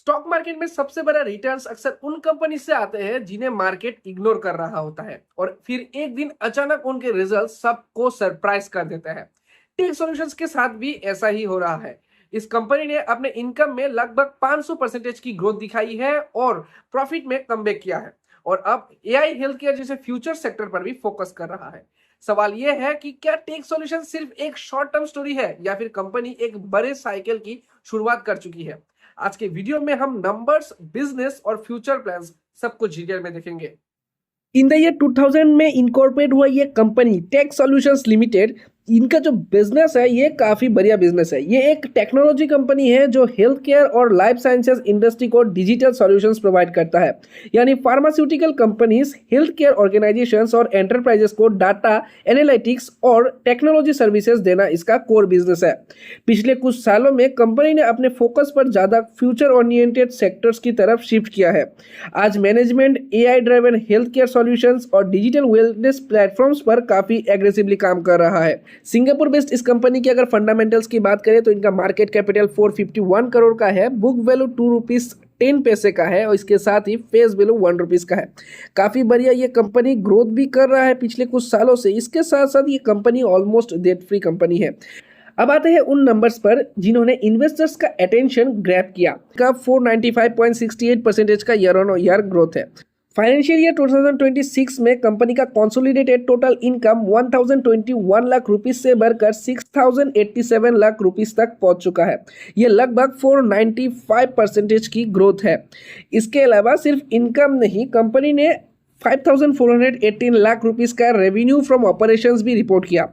Stock market में सबसे बड़ा रिटर्न्स अक्सर उन कंपनी से आते हैं जिन्हें मार्केट इग्नोर कर रहा होता है और फिर एक दिन अचानक उनके रिजल्ट सबको सरप्राइज कर देते हैं। टेक सॉल्यूशंस के साथ भी ऐसा ही हो रहा है। इस कंपनी ने अपने इनकम में लगभग 500% की ग्रोथ दिखाई है और प्रॉफिट में कमबैक किया है और अब एआई हेल्थ केयर जैसे फ्यूचर सेक्टर पर भी फोकस कर रहा है। सवाल यह है कि क्या टेक सॉल्यूशन सिर्फ एक शॉर्ट टर्म स्टोरी है या फिर कंपनी एक बड़े साइकिल की शुरुआत कर चुकी है। आज के वीडियो में हम नंबर्स, बिजनेस और फ्यूचर प्लान्स सब कुछ डिटेल में देखेंगे। इन द ईयर 2000 में इनकॉर्पोरेट हुआ ये कंपनी टेक सॉल्यूशंस लिमिटेड। इनका जो बिजनेस है ये काफी बढ़िया बिजनेस है। ये एक टेक्नोलॉजी कंपनी है जो हेल्थ केयर और लाइफ साइंसेज इंडस्ट्री को डिजिटल सॉल्यूशंस प्रोवाइड करता है। यानी pharmaceutical companies, health care organisations और एंटरप्राइजेस को डाटा एनालिटिक्स और टेक्नोलॉजी सर्विसेज देना इसका कोर बिजनेस है। पिछले कुछ सालों में कंपनी ने अपने फोकस पर ज्यादा फ्यूचर ओरिएंटेड सेक्टर्स की तरफ शिफ्ट किया है। आज management AI driven health care solutions और डिजिटल वेलनेस प्लेटफॉर्म्स पर काफी एग्रेसिवली काम कर रहा है। सिंगापुर बेस्ड इस कंपनी की अगर फंडामेंटल्स की बात करें तो इनका मार्केट कैपिटल 451 करोड़ का है, बुक वैल्यू 2 रुपीज 10 पैसे का है और इसके साथ ही फेस वैल्यू 1 रुपीज का है। काफी बढ़िया ये कंपनी ग्रोथ भी कर रहा है पिछले कुछ सालों से। इसके साथ साथ ये company almost debt free company है। अब आते हैं उन नंबर्स पर जिन्होंने इन्वेस्टर्स का अटेंशन ग्रैब किया। का 495.68% का ईयर ऑन ईयर ग्रोथ है। फाइनेंशियल ईयर 2026 में कंपनी का consolidated total income 1021 lakh rupees से बढ़कर 6087 लाख रुपीस तक पहुंच चुका है। यह लगभग 495% की ग्रोथ है। इसके अलावा सिर्फ इनकम नहीं, कंपनी ने 5418 लाख रुपीस का रेवेन्यू फ्रॉम ऑपरेशंस भी रिपोर्ट किया।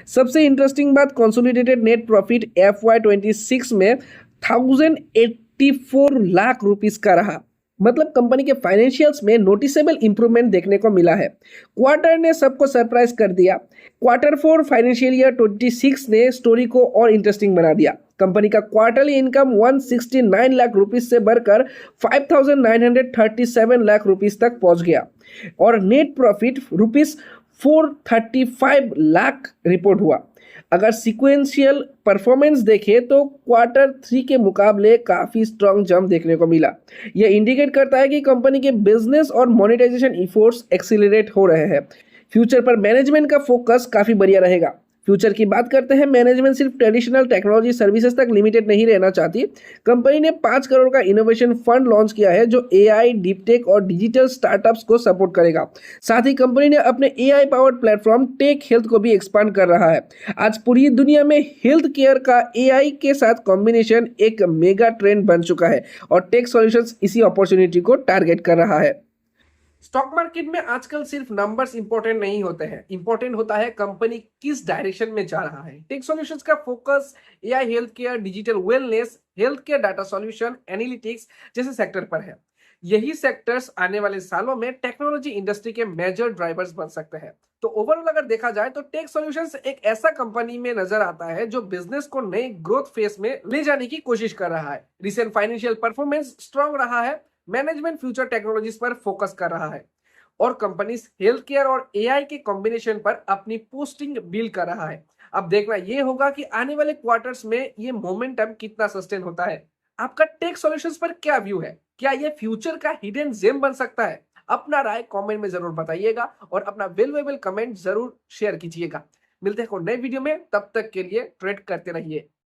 सबसे इंटरेस्टिंग बात, कंसोलिडेटेड नेट प्रॉफिट FY26 में 1084 लाख रुपीस का रहा। मतलब कंपनी के फाइनेंशियल्स में नोटिसेबल इंप्रूवमेंट देखने को मिला है। क्वार्टर ने सबको सरप्राइज कर दिया। Q4 फाइनेंशियल ईयर 26 ने स्टोरी को और इंटरेस्टिंग बना दिया। कंपनी का क्वार्टरली इनकम 169 लाख रुपीस से बढ़कर 5937 लाख रुपीस तक पहुंच गया और net profit rupees 435 lakh report हुआ। अगर सीक्वेंशियल परफॉर्मेंस देखें तो Q3 के मुकाबले काफी स्ट्रॉन्ग जंप देखने को मिला। यह इंडिकेट करता है कि कंपनी के बिजनेस और मोनेटाइजेशन इफोर्ट्स एक्सीलरेट हो रहे हैं। फ्यूचर पर मैनेजमेंट का फोकस काफी बढ़िया रहेगा। फ्यूचर की बात करते हैं, मैनेजमेंट सिर्फ ट्रेडिशनल टेक्नोलॉजी सर्विसेज तक लिमिटेड नहीं रहना चाहती। कंपनी ने 5 करोड़ का इनोवेशन फंड लॉन्च किया है जो एआई, डीप टेक और डिजिटल स्टार्टअप्स को सपोर्ट करेगा। साथ ही कंपनी ने अपने AI powered platform tech health को भी एक्सपांड कर रहा है। आज पूरी दुनिया में हेल्थ केयर का एआई के साथ कॉम्बिनेशन एक मेगा ट्रेंड बन चुका है और टेक सॉल्यूशंस इसी अपॉर्चुनिटी को टारगेट कर रहा है। स्टॉक मार्केट में आजकल सिर्फ नंबर्स इंपॉर्टेंट नहीं होते हैं, इंपॉर्टेंट होता है कंपनी किस डायरेक्शन में जा रहा है। टेक सॉल्यूशंस का focus AI health care, digital wellness, health care data solution, analytics जैसे सेक्टर पर है। यही सेक्टर्स आने वाले सालों में टेक्नोलॉजी इंडस्ट्री के मेजर ड्राइवर्स बन सकते हैं। तो ओवरऑल अगर देखा जाए तो टेक सॉल्यूशंस एक ऐसा कंपनी में नजर आता है जो बिजनेस को नए ग्रोथ फेस में ले जाने की कोशिश कर रहा है। रिसेंट फाइनेंशियल परफॉर्मेंस स्ट्रांग रहा है, मैनेजमेंट फ्यूचर टेक्नोलॉजीज पर फोकस कर रहा है और कंपनीज हेल्थ केयर और एआई के कॉम्बिनेशन पर अपनी पोस्टिंग बिल्ड कर रहा है। अब देखना यह होगा कि आने वाले क्वार्टर्स में ये मोमेंटम कितना सस्टेन होता है। आपका टेक सॉल्यूशंस पर क्या व्यू है? क्या ये फ्यूचर का हिडन जेम बन सकता है? अपना राय कमेंट में जरूर बताइएगा और अपना वैल्यूएबल कमेंट जरूर शेयर कीजिएगा। मिलते हैं नए वीडियो में, तब तक के लिए ट्रेड करते रहिए।